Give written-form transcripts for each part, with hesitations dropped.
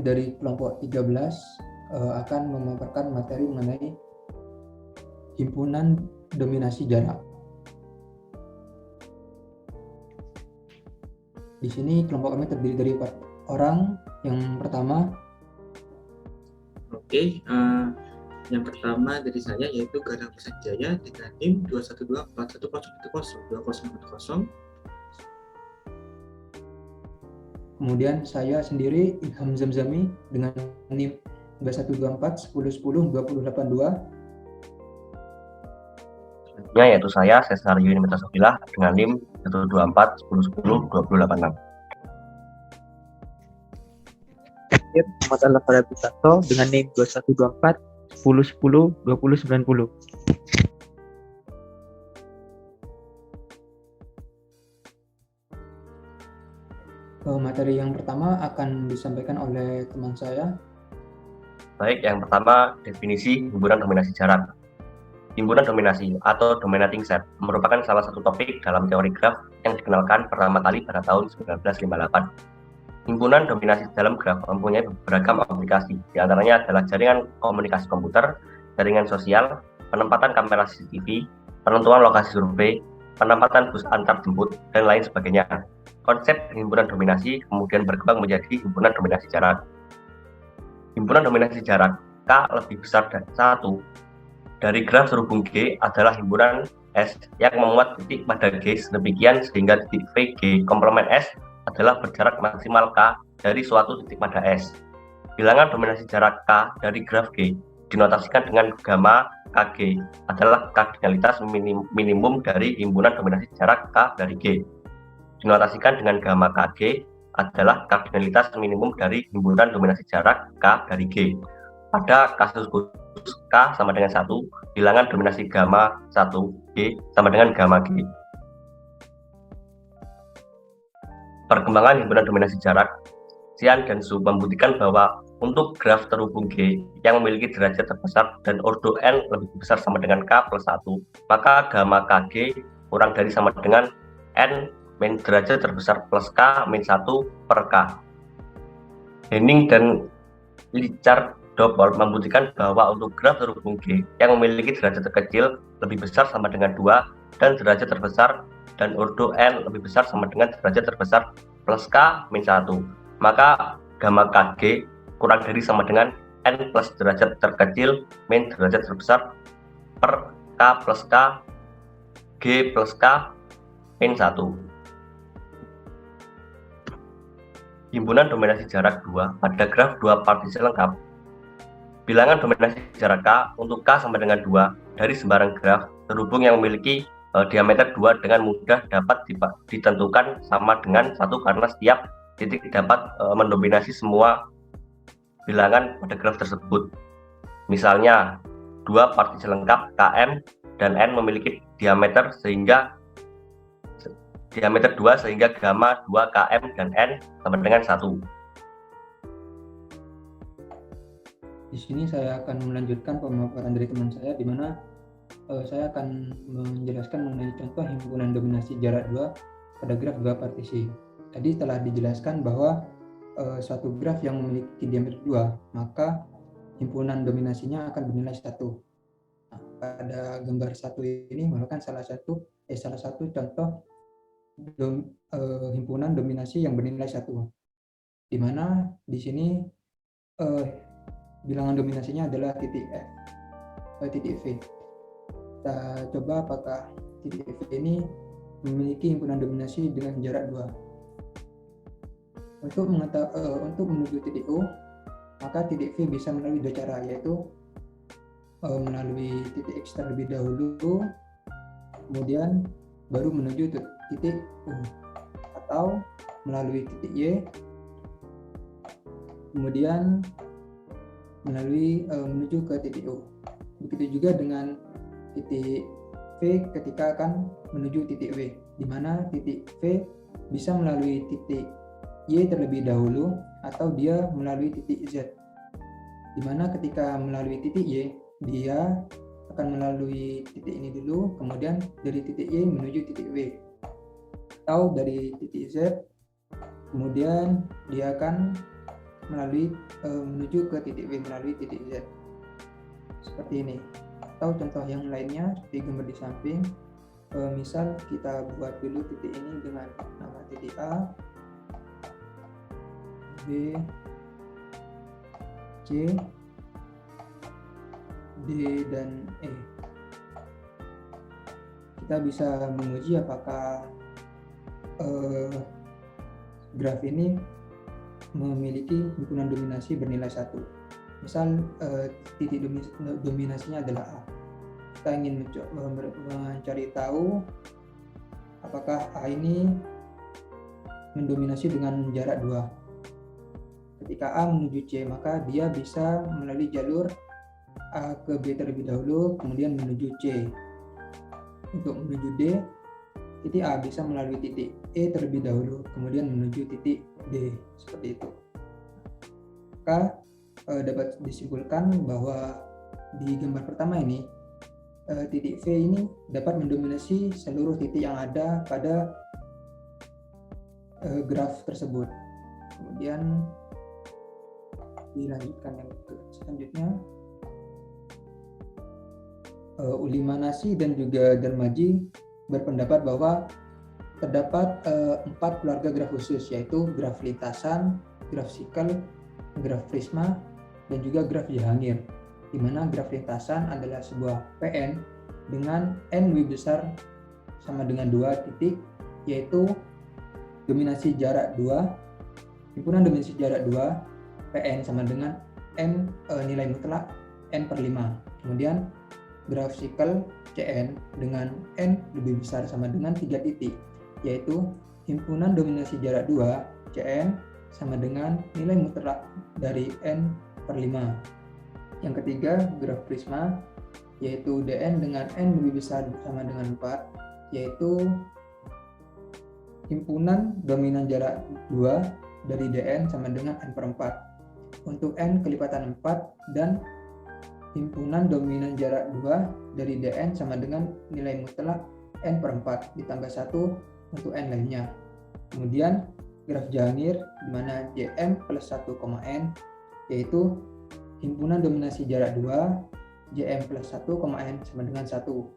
kami dari kelompok 13 akan memaparkan materi mengenai himpunan dominasi jarak. Di sini kelompok kami terdiri dari 4 orang. Yang pertama. Oke, yang pertama dari saya yaitu Galang Jaya dengan NIM 21241102010. Kemudian saya sendiri Ilham Zamzami dengan NIM 212410102082. Yaitu saya Cesar Yunimita Sofilah dengan NIM 12410102086. Muhammad Al-Farad Busanto dengan NIM 212410102090. Materi yang pertama akan disampaikan oleh teman saya. Baik, yang pertama definisi himpunan dominasi jarak. Himpunan dominasi atau dominating set merupakan salah satu topik dalam teori graf yang dikenalkan pertama kali pada tahun 1958. Himpunan dominasi dalam graf mempunyai beragam aplikasi, diantaranya adalah jaringan komunikasi komputer, jaringan sosial, penempatan kamera CCTV, penentuan lokasi survei, penempatan bus antar jemput, dan lain sebagainya. Konsep himpunan dominasi kemudian berkembang menjadi himpunan dominasi jarak. Himpunan dominasi jarak K lebih besar dari 1 dari graf terhubung G adalah himpunan S yang memuat titik pada G sedemikian sehingga titik V G komplement S adalah berjarak maksimal K dari suatu titik pada S. Bilangan dominasi jarak K dari graf G dinotasikan dengan gamma Kg adalah kardinalitas minimum dari himpunan dominasi jarak K dari G. Dinotasikan dengan gamma Kg adalah kardinalitas minimum dari himpunan dominasi jarak K dari G. Pada kasus khusus K sama dengan 1, bilangan dominasi gamma 1 G sama dengan gamma G. Perkembangan himpunan dominasi jarak, Xian dan Su membuktikan bahwa untuk graf terhubung G yang memiliki derajat terbesar dan ordo N lebih besar sama dengan K plus 1, maka gamma Kg kurang dari sama dengan N min derajat terbesar plus K min 1 per K. Henning dan Lichardt-Doppler membuktikan bahwa untuk graf terhubung G yang memiliki derajat terkecil lebih besar sama dengan 2 dan derajat terbesar dan ordo N lebih besar sama dengan derajat terbesar plus K min 1, maka gamma Kg kurang dari sama dengan N plus derajat terkecil min derajat terbesar per K plus K G plus K min 1. Himpunan dominasi jarak 2 pada graf 2 partisi lengkap. Bilangan dominasi jarak K untuk K sama dengan 2 dari sembarang graf terhubung yang memiliki diameter 2 dengan mudah dapat ditentukan sama dengan 1 karena setiap titik dapat mendominasi semua bilangan pada graf tersebut. Misalnya 2 partisi lengkap Km dan N memiliki diameter 2 sehingga gamma 2 Km dan N sama dengan 1. Di sini saya akan melanjutkan pemaparan dari teman saya, di mana saya akan menjelaskan mengenai contoh himpunan dominasi jarak 2 pada graf 2 partisi. Tadi telah dijelaskan bahwa suatu graf yang memiliki diameter 2, maka himpunan dominasinya akan bernilai 1. Nah, pada gambar 1 ini merupakan salah satu contoh himpunan dominasi yang bernilai 1. Di mana di sini bilangan dominasinya adalah titik V. Kita coba apakah titik V ini memiliki himpunan dominasi dengan jarak 2. Untuk menuju titik O, maka titik V bisa melalui 2 cara, yaitu melalui titik X terlebih dahulu, kemudian baru menuju titik O, atau melalui titik Y, kemudian menuju ke titik O. Begitu juga dengan titik V ketika akan menuju titik W, di mana titik V bisa melalui titik Y terlebih dahulu atau dia melalui titik Z, di mana ketika melalui titik Y dia akan melalui titik ini dulu, kemudian dari titik Y menuju titik W, atau dari titik Z kemudian dia akan menuju ke titik B melalui titik Z. Seperti ini. Atau contoh yang lainnya di gambar di samping, misal kita buat dulu titik ini dengan nama titik A, B, C, D, dan E. Kita bisa menguji apakah graf ini memiliki himpunan dominasi bernilai 1. Misal titik dominasinya adalah A. Kita ingin mencari tahu apakah A ini mendominasi dengan jarak 2. Ketika A menuju C, maka dia bisa melalui jalur A ke B terlebih dahulu, kemudian menuju C. Untuk menuju D, titik A bisa melalui titik E terlebih dahulu, kemudian menuju titik D, seperti itu. Maka dapat disimpulkan bahwa di gambar pertama ini, titik V ini dapat mendominasi seluruh titik yang ada pada graf tersebut. Kemudian dilanjutkan yang selanjutnya. Uli Manasih dan juga Darmaji berpendapat bahwa terdapat 4 keluarga graf khusus, yaitu graf lintasan, graf sikel, graf prisma, dan juga graf Jahangir, di mana graf lintasan adalah sebuah PN dengan N lebih besar sama dengan 2 titik, yaitu dominasi jarak 2, himpunan dominasi jarak 2, PN sama dengan N nilai mutlak N/5. Kemudian graf sikel CN dengan N lebih besar sama dengan 3 titik, yaitu himpunan dominasi jarak 2 CN sama dengan nilai mutlak dari N/5. Yang ketiga, graf prisma, yaitu DN dengan N lebih besar sama dengan 4, yaitu himpunan dominan jarak 2 dari DN sama dengan N/4 untuk N kelipatan 4, dan himpunan dominan jarak 2 dari DN sama dengan nilai mutlak N/4 ditambah 1 untuk N lainnya. Kemudian graf Jahangir di mana JM plus 1, N, yaitu himpunan dominasi jarak 2 JM plus 1, N sama dengan 1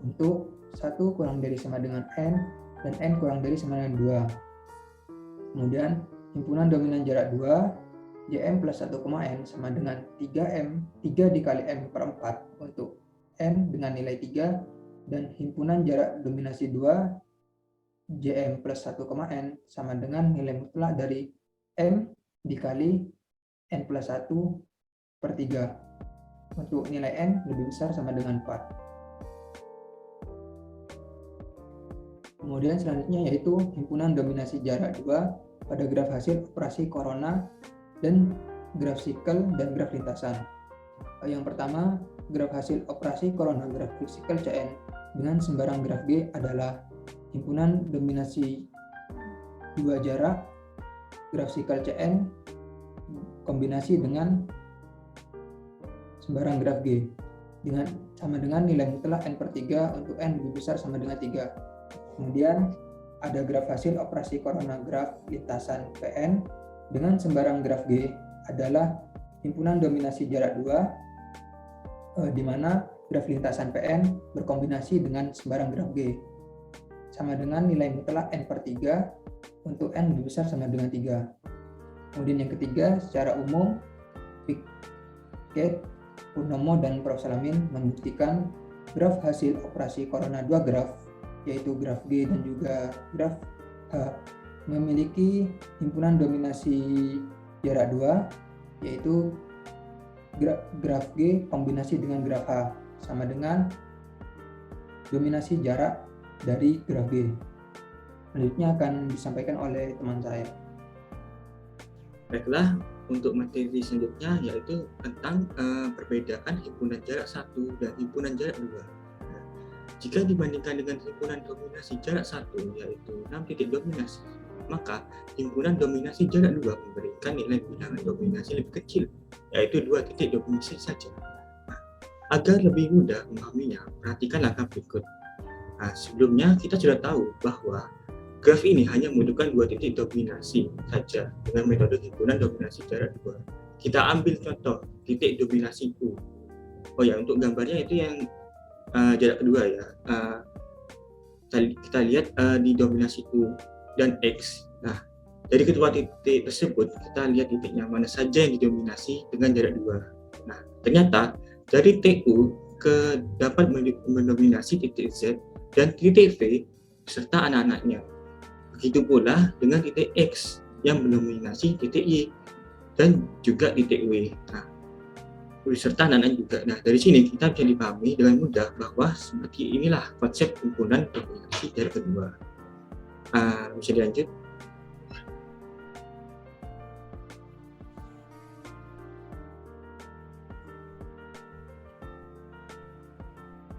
untuk 1 kurang dari sama dengan N dan N kurang dari sama dengan 2. Kemudian himpunan dominan jarak 2 JM plus 1, N sama dengan 3M, 3 dikali M/4 untuk N dengan nilai 3, dan himpunan jarak dominasi 2 JM plus 1, N sama dengan nilai mutlak dari M dikali N plus 1/3 untuk nilai N lebih besar sama dengan 4. Kemudian selanjutnya yaitu himpunan dominasi jarak 2 pada graf hasil operasi corona dan graf sikel dan graf lintasan. Yang pertama, graf hasil operasi corona graf sikel CN dengan sembarang graf G adalah himpunan dominasi 2 jarak graf sikel CN kombinasi dengan sembarang graf G dengan sama dengan nilai mutlak N/3 untuk N lebih besar sama dengan 3. Kemudian ada graf hasil operasi corona graf lintasan PN dengan sembarang graf G adalah himpunan dominasi jarak 2 di mana graf lintasan PN berkombinasi dengan sembarang graf G sama dengan nilai mutlak N/3 untuk N lebih besar sama dengan 3. Kemudian yang ketiga, secara umum Piquet, Purnomo, dan Prof. Salamin membuktikan graf hasil operasi corona 2 graf, yaitu graf G dan juga graf H, memiliki himpunan dominasi jarak 2, yaitu graf G kombinasi dengan graf H sama dengan dominasi jarak dari graf G. Selanjutnya akan disampaikan oleh teman saya. Baiklah, untuk materi selanjutnya yaitu tentang perbedaan himpunan jarak 1 dan himpunan jarak 2. Jika dibandingkan dengan himpunan dominasi jarak 1 yaitu 6 titik dominasi, maka himpunan dominasi jarak 2 memberikan nilai bilangan dominasi lebih kecil, yaitu 2 titik dominasi saja. Agar lebih mudah memahaminya, perhatikan langkah berikut. Sebelumnya kita sudah tahu bahwa graf ini hanya membutuhkan 2 titik dominasi saja dengan metode himpunan dominasi jarak 2. Kita ambil contoh titik dominasi U. Oh ya, untuk gambarnya itu yang jarak kedua ya. Kita lihat di dominasi U dan X. Nah, dari kedua titik tersebut kita lihat titiknya mana saja yang didominasi dengan jarak 2. Nah, ternyata dari TU dapat mendominasi titik Z dan titik V beserta anak-anaknya. Begitu pula dengan titik X yang mendominasi titik Y dan juga titik W. Nah, beserta anak-anak juga. Nah, dari sini kita bisa dipahami dengan mudah bahwa seperti inilah konsep himpunan dominasi jarak kedua. Bisa dilanjut?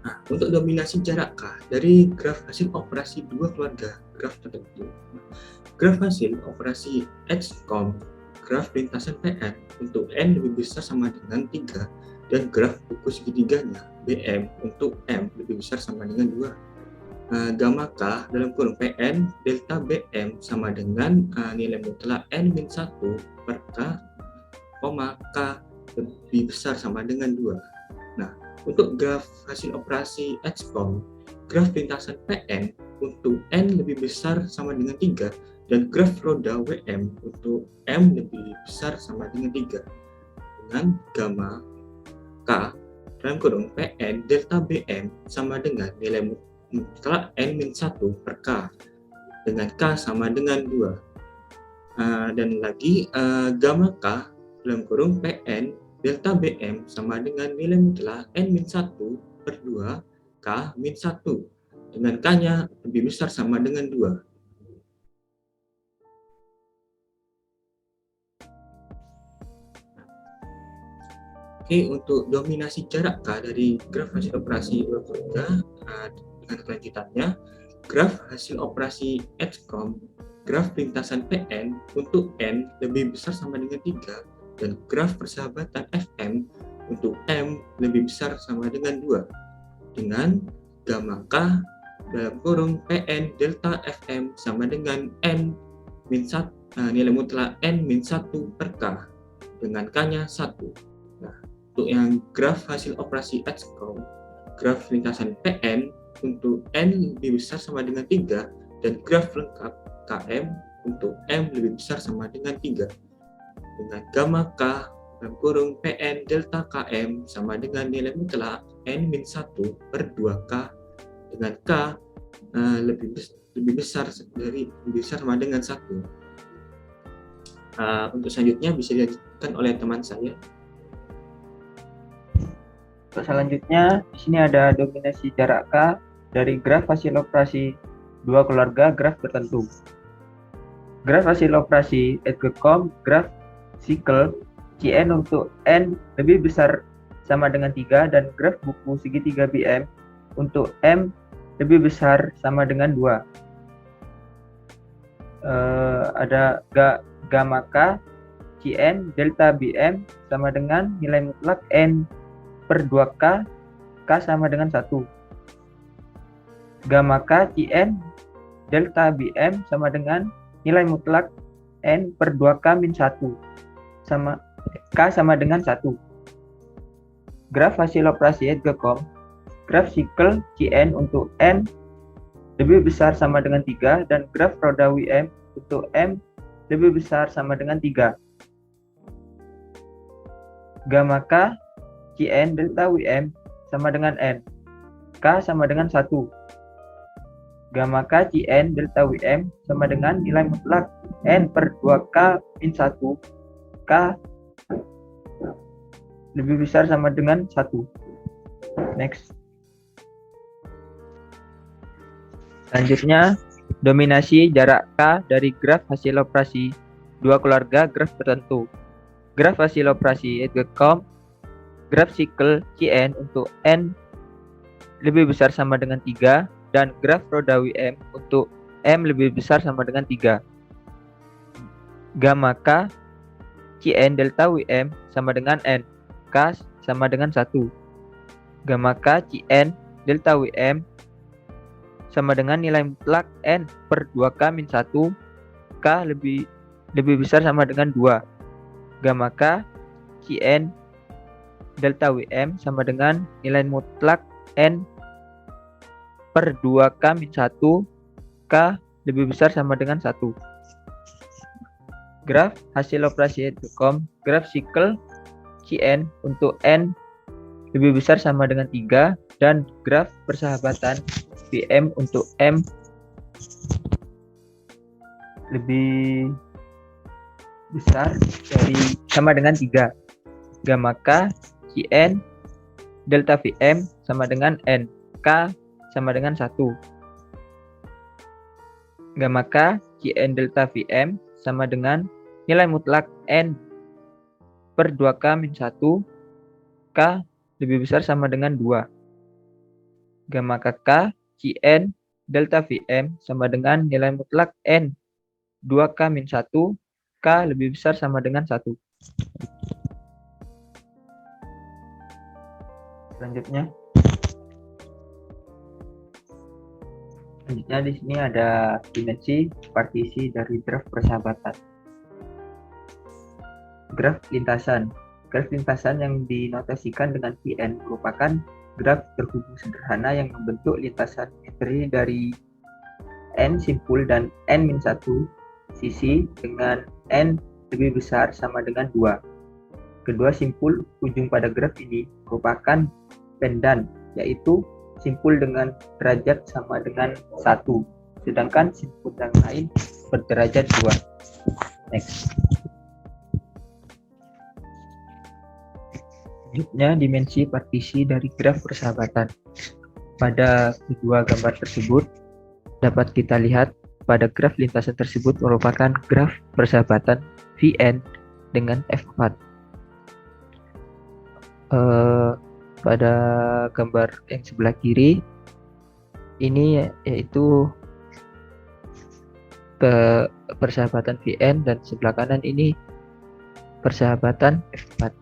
Nah, untuk dominasi jarak K dari graf hasil operasi dua keluarga graf tertentu. Graf hasil operasi XCOM, graf lintasan PN untuk N lebih besar sama dengan 3 dan graf buku segitiganya BM untuk M lebih besar sama dengan 2. Gamma K dalam kurung PN delta BM sama dengan nilai mutlak N-1 per K, K lebih besar sama dengan 2. Nah, untuk graf hasil operasi XCOM, graf lintasan PN untuk N lebih besar sama dengan 3 dan graf roda WM untuk M lebih besar sama dengan 3 dengan gamma K dalam kurung PN delta BM sama dengan nilai mutlak N-1 per K dengan K sama dengan 2. Dan lagi gamma K dalam kurung PN delta BM sama dengan nilai mutlak N-1 per 2 K-1 dengan K-nya lebih besar sama dengan 2. Oke, untuk dominasi jarak K dari graf hasil operasi dua keluarga dengan kelanjutannya, graf hasil operasi XCOM, graf lintasan PN untuk N lebih besar sama dengan 3 dan graf persahabatan FM untuk M lebih besar sama dengan 2 dengan gamma K dalam kurung PN delta FM sama dengan N-1 nilai mutlak N-1 per K dengan K-nya 1. Nah, untuk yang graf hasil operasi XCOM, graf lintasan PN untuk N lebih besar sama dengan 3 dan graf lengkap KM untuk M lebih besar sama dengan 3 dengan gamma K dalam kurung PN delta KM sama dengan nilai mutlak N-1 per 2K dengan K lebih besar sama dengan 1. Untuk selanjutnya bisa dilanjutkan oleh teman saya. Untuk selanjutnya, di sini ada dominasi jarak K dari graf hasil operasi dua keluarga graf tertentu. Graf hasil operasi XCOM, graf sikel Cn untuk N lebih besar sama dengan 3 dan graf buku segitiga BM untuk M lebih besar sama dengan 2. Ada gamma K Cn delta BM sama dengan nilai mutlak N per 2K, K sama dengan 1. Gamma K Cn delta BM sama dengan nilai mutlak N per 2K min 1 sama K sama dengan 1. Graf hasil operasi XCOM, graf sikel Cn untuk N lebih besar sama dengan 3 dan graf roda WM untuk M lebih besar sama dengan 3. Gamma K Cn delta WM sama dengan N, K sama dengan 1. Gamma K Cn delta WM sama dengan nilai mutlak N per 2K min 1, K lebih besar sama dengan 1. Next. Selanjutnya, dominasi jarak K dari graf hasil operasi dua keluarga graf tertentu. Graf hasil operasi XCOM, graf sikel Cn untuk N lebih besar sama dengan 3 dan graf roda WM untuk M lebih besar sama dengan 3. Gamma K Cn delta WM sama dengan N, K sama dengan 1. Gamma K Cn delta WM sama dengan nilai mutlak N per 2K min 1 K lebih besar sama dengan 2. Gamma K Cn delta Wm sama dengan nilai mutlak N per 2K min 1 K lebih besar sama dengan 1. Graf hasil operasi Edcom, graf sikel Cn untuk N lebih besar sama dengan 3 dan graf persahabatan Vm untuk M lebih besar dari sama dengan 3. Gamma K Cn delta Vm sama dengan N. K sama dengan 1. Gamma K Cn delta Vm sama dengan nilai mutlak N per 2K min 1 K lebih besar sama dengan 2. Gamma K Cn delta Vm sama dengan nilai mutlak N 2K min 1 K lebih besar sama dengan 1. Selanjutnya di sini ada dimensi partisi dari graf persahabatan. Graf lintasan. Graf lintasan yang dinotasikan dengan Pn merupakan graf terhubung sederhana yang membentuk lintasan yang terdiri dari N simpul dan N-1 sisi dengan N lebih besar sama dengan 2. Kedua simpul ujung pada graf ini merupakan pendan, yaitu simpul dengan derajat sama dengan 1, sedangkan simpul yang lain berderajat 2. Next. Selanjutnya dimensi partisi dari graf persahabatan. Pada kedua gambar tersebut dapat kita lihat pada graf lintasan tersebut merupakan graf persahabatan Vn dengan F4. Pada gambar yang sebelah kiri ini yaitu persahabatan Vn dan sebelah kanan ini persahabatan F4.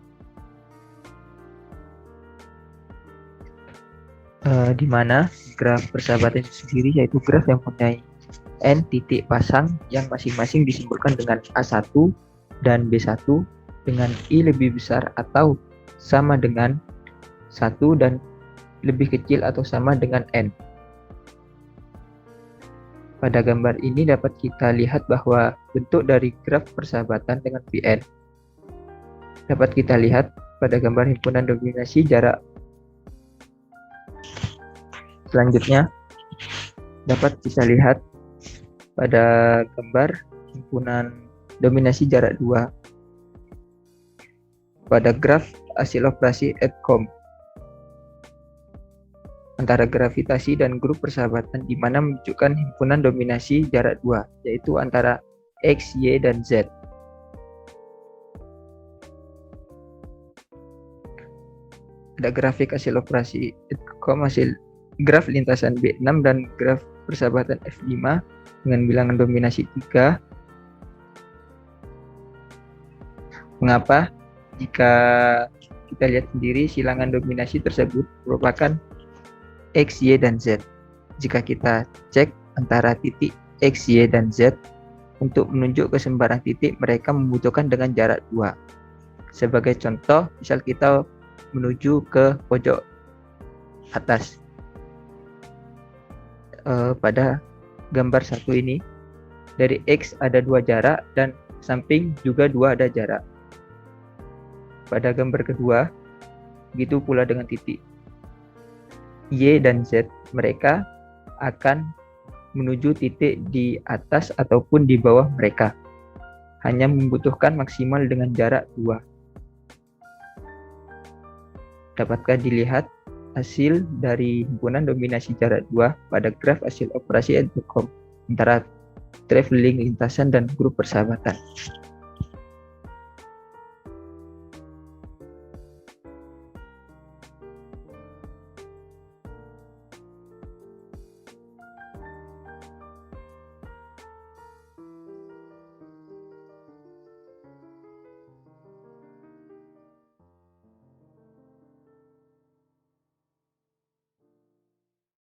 Di mana graf persahabatan itu sendiri yaitu graf yang mempunyai N titik pasang yang masing-masing disimbolkan dengan A1 dan B1 dengan I lebih besar atau sama dengan 1 dan lebih kecil atau sama dengan N. Pada gambar ini dapat kita lihat bahwa bentuk dari graf persahabatan dengan Vn dapat kita lihat pada gambar himpunan dominasi jarak. Selanjutnya dapat kita lihat pada gambar himpunan dominasi jarak 2 pada graf hasil operasi Edcom antara gravitasi dan grup persahabatan di mana menunjukkan himpunan dominasi jarak 2 yaitu antara X, Y, dan Z. Ada grafik hasil operasi Edcom hasil graf lintasan B6 dan graf persahabatan F5 dengan bilangan dominasi 3. Mengapa? Jika kita lihat sendiri silangan dominasi tersebut merupakan X, Y, dan Z. Jika kita cek antara titik X, Y, dan Z untuk menunjuk ke sembarang titik mereka membutuhkan dengan jarak 2. Sebagai contoh, misal kita menuju ke pojok atas. Pada gambar 1 ini dari X ada 2 jarak dan samping juga 2 ada jarak. Pada gambar kedua begitu pula dengan titik Y dan Z, mereka akan menuju titik di atas ataupun di bawah mereka, hanya membutuhkan maksimal dengan jarak 2. Dapatkah dilihat hasil dari himpunan dominasi jarak 2 pada graf hasil operasi Edcom antara traveling lintasan dan grup persahabatan.